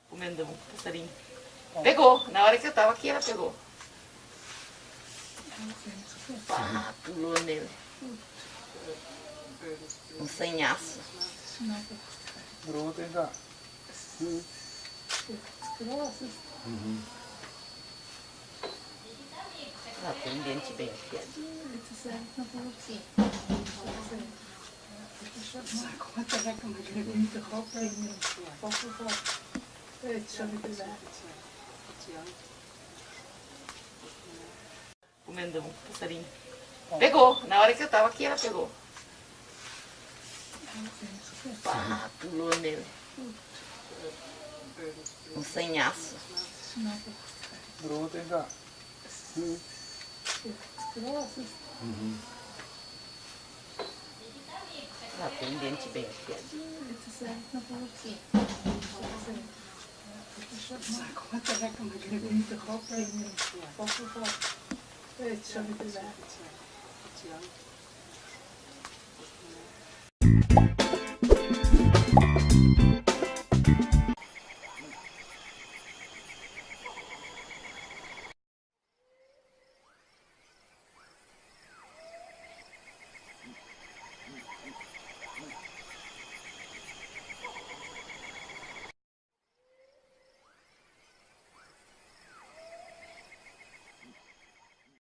Comendo um passarinho. Pegou. Na hora que eu tava aqui, ela pegou. Pá, pulou nele. Um sanhaço. Grote da. Ela tem um dente bem afiado. Comendo um passarinho. Pegou. Na hora que eu tava aqui, ela pegou. Pá, pulou nele. Um sanhaço. Grote da. Ela tem um dente bem afiado.